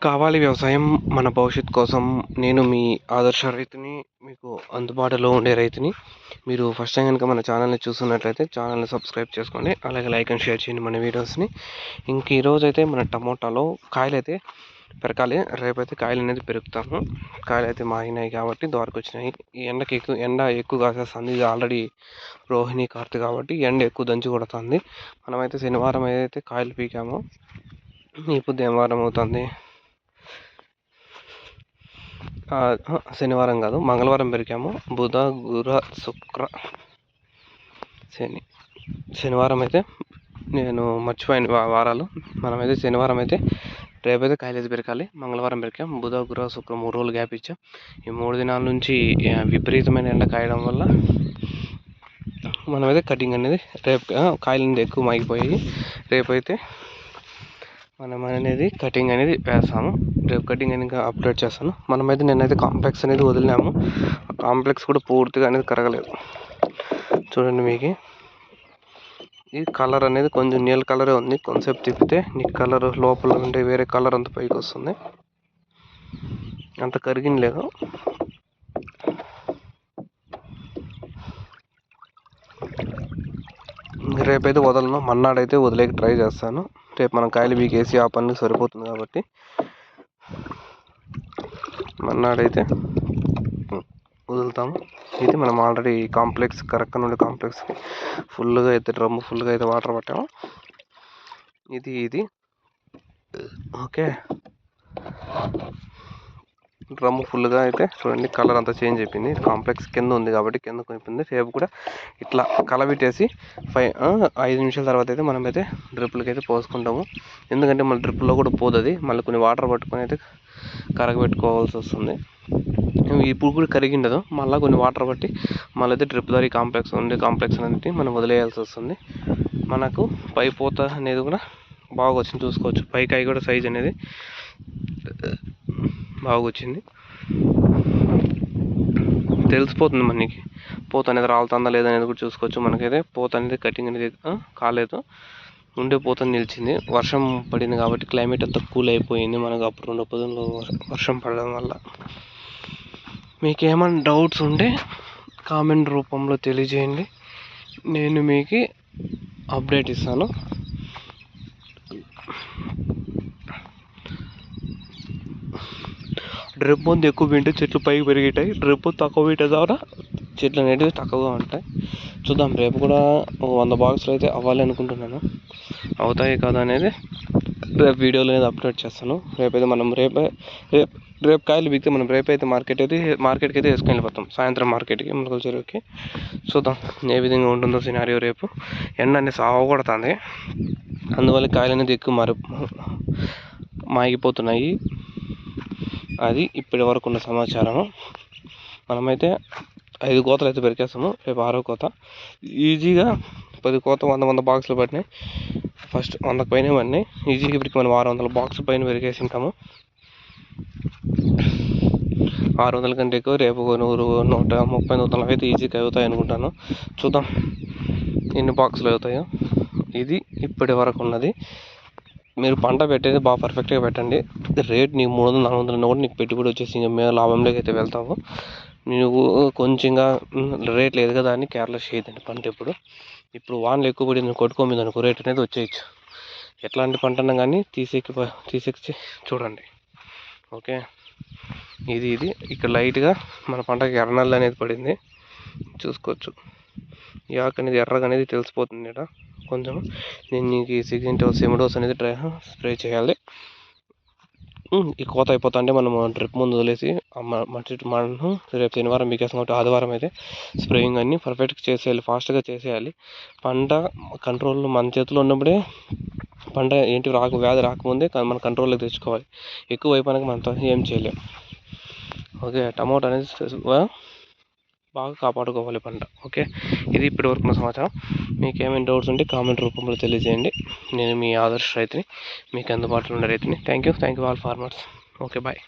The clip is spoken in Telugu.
కావాలి వ్యవసాయం మన భవిష్యత్తు కోసం. నేను మీ ఆదర్శ రైతుని, మీకు అందుబాటులో ఉండే రైతుని. మీరు ఫస్ట్ టైం కనుక మన ఛానల్ని చూస్తున్నట్లయితే ఛానల్ని సబ్స్క్రైబ్ చేసుకోండి, అలాగే లైక్ అండ్ షేర్ చేయండి మన వీడియోస్ని. ఇంక ఈరోజైతే మన టమోటాలో కాయలైతే పెరకాలి. రేపైతే కాయలు అనేది పెరుగుతాము. కాయలు అయితే మాగినాయి కాబట్టి ద్వారకు వచ్చినాయి. ఈ ఎండ ఎక్కువ కాసేస్తుంది. ఇది ఆల్రెడీ రోహిణి కార్తె కాబట్టి ఎండ ఎక్కువ దంచి కొడుతుంది. మనమైతే శనివారం ఏదైతే కాయలు పీకామో ఇప్పుడు ఏం వారం అవుతుంది, శనివారం కాదు మంగళవారం పెరికాము. బుధ గురు శుక్ర శనివారం అయితే నేను మర్చిపోయాను వారాలు. మనమైతే శనివారం అయితే రేపైతే కాయలు అయితే పెరకాలి. మంగళవారం పెరికాం. బుధ గురు శుక్ర 3 రోజులు గ్యాప్ ఇచ్చాం. ఈ 3 దినాల నుంచి విపరీతమైన ఎండ కాయడం వల్ల మనమైతే కటింగ్ అనేది రేపు కాయలు అనేది ఎక్కువ మాగిపోయాయి. రేపైతే మనం అనేది కటింగ్ అనేది వేస్తాము. రేపు కటింగ్ అనేది అప్లోడ్ చేస్తాను. మనమైతే నేనైతే కాంప్లెక్స్ అనేది వదిలినాము. ఆ కాంప్లెక్స్ కూడా పూర్తిగా అనేది కరగలేదు. చూడండి, మీకు ఈ కలర్ అనేది కొంచెం నీళ్ళ కలరే ఉంది. కొంచెంసేపు తిప్పితే నీకు కలర్ లోపల ఉండే వేరే కలర్ అంత పైకి వస్తుంది. అంత కరిగిన లేదు. రేపైతే వదలను, మన్నాడైతే వదిలేకి ట్రై చేస్తాను. రేపు మనం కాయలు బీకేసి ఆ పనికి సరిపోతుంది కాబట్టి మన్నాడైతే వదులుతాము. ఇది మనం ఆల్రెడీ కాంప్లెక్స్ కరెక్ట్ నుండి కాంప్లెక్స్కి ఫుల్గా అయితే డ్రమ్ము ఫుల్గా అయితే వాటర్ పట్టాము. ఇది ఓకే. డ్రమ్ము ఫుల్గా అయితే చూడండి, కలర్ అంతా చేంజ్ అయిపోయింది. కాంప్లెక్స్ కింద ఉంది కాబట్టి కింద కొనిపోయింది. రేపు కూడా ఇట్లా కలబెట్టేసి 5 నిమిషాల తర్వాత అయితే మనమైతే డ్రిప్పులకి అయితే పోసుకుంటాము. ఎందుకంటే మళ్ళీ డ్రిప్పుల్లో కూడా పోతుంది. మళ్ళీ కొన్ని వాటర్ పట్టుకొని అయితే కరగబెట్టుకోవాల్సి వస్తుంది. ఇప్పుడు కూడా కరిగిండదు. మళ్ళీ కొన్ని వాటర్ పట్టి మళ్ళీ అయితే డ్రిప్ ద్వారా కాంప్లెక్స్ అనేది మనం వదిలేయాల్సి వస్తుంది. మనకు పై పూత అనేది కూడా బాగా వచ్చింది, చూసుకోవచ్చు. పైకాయ కూడా సైజ్ అనేది బాగా వచ్చింది. తెలిసిపోతుంది మనకి పూత అనేది రాలుతుందా లేదనేది కూడా చూసుకోవచ్చు. మనకైతే పూత అనేది కటింగ్ అనేది కాలేదు, ఉండే పూత నిలిచింది. వర్షం పడింది కాబట్టి క్లైమేట్ అంతా కూల్ అయిపోయింది. మనకు అప్పుడు 2 పొద్దుల్లో వర్షం పడడం వల్ల. మీకు ఏమైనా డౌట్స్ ఉంటే కామెంట్ రూపంలో తెలియజేయండి, నేను మీకు అప్డేట్ ఇస్తాను. డ్రిప్ ముందు ఎక్కువ వింటే చెట్లు పైకి పెరిగిటాయి. డ్రిప్ తక్కువ వింటే ద్వారా చెట్లు అనేటివి తక్కువగా ఉంటాయి. చూద్దాం, రేపు కూడా 100 బాక్సులు అయితే అవ్వాలి అనుకుంటున్నాను. అవుతాయి కదా అనేది రేపు వీడియోలో అనేది అప్లోడ్ చేస్తాను. రేపైతే మనం రేపు కాయలు బిగితే మనం రేపైతే మార్కెట్కి అయితే వేసుకొని వెళ్ళిపోతాం. సాయంత్రం మార్కెట్కి, మునగల చెరువుకి. చూద్దాం ఏ విధంగా ఉంటుందో సినారియో. రేపు ఎండ అనేది సాగొడుతుంది, అందువల్ల కాయలు అనేది ఎక్కువ మాగిపోతున్నాయి. అది ఇప్పటి వరకు ఉన్న సమాచారము. మనమైతే 5 కోతలు అయితే పెరికేస్తాము. రేపు 6వ కోత. ఈజీగా 10 కోత 100 బాక్సులు పడినాయి. ఫస్ట్ 100కు పైన పడినాయి. ఈజీగా ఇప్పటికి మనం 600 బాక్సుల పైన పెరిగేసి ఉంటాము. 600 కంటే ఎక్కువ రేపు 100, 130, 140 అయితే ఈజీగా అవుతాయి అనుకుంటాను. చూద్దాం ఎన్ని బాక్సులు అవుతాయో. ఇది ఇప్పటి వరకు ఉన్నది. మీరు పంట పెట్టేది బాగా పర్ఫెక్ట్గా పెట్టండి. రేట్ నీకు 300, 400 ఉన్నా కూడా నీకు పెట్టుబడి వచ్చేసి ఇంకా మేము లాభంలోకి అయితే వెళ్తాము. నువ్వు కొంచెంగా రేట్ లేదు కదా అని కేర్లెస్ చేయదండి పంట. ఇప్పుడు వానలు ఎక్కువ పడి కొట్టుకోమింది అనుకో, రేట్ అనేది వచ్చేయచ్చు. ఎట్లాంటి పంట అన్నా కానీ తీసేకి చూడండి. ఓకే, ఇది ఇక్కడ లైట్గా మన పంటకి ఎర్రనల్లి అనేది పడింది, చూసుకోవచ్చు. ఈ ఆకు అనేది ఎర్రగా అనేది తెలిసిపోతుంది. ఇక్కడ కొంచెం నేను నీకు ఈ సెమిడోస్ అనేది స్ప్రే చేయాలి. ఈ కోత అయిపోతా అంటే మనం డ్రిప్ ముందు వదిలేసి మనం రేపు శనివారం బిగేస్తాం కాబట్టి ఆదివారం అయితే స్ప్రేయింగ్ అన్నీ పర్ఫెక్ట్గా చేసేయాలి, ఫాస్ట్గా చేసేయాలి. పంట కంట్రోల్ మన చేతిలో ఉన్నప్పుడే పంట వ్యాధి రాకముందే మన కంట్రోల్లోకి తెచ్చుకోవాలి. ఎక్కువ అయిపోయినాక మనతో ఏం చేయలేం. ఓకే, టమోటా అనేది బాగా కాపాడుకోవాలి పంట. ఓకే, ఇది ఇప్పటి వరకు సమాచారం. మీకు ఏమైనా డౌట్స్ ఉంటే కామెంట్ రూపంలో తెలియజేయండి. నేను మీ ఆదర్శ రైతుని, మీకు అందుబాటులో ఉండే రైతుని. Thank you all farmers. Okay, bye.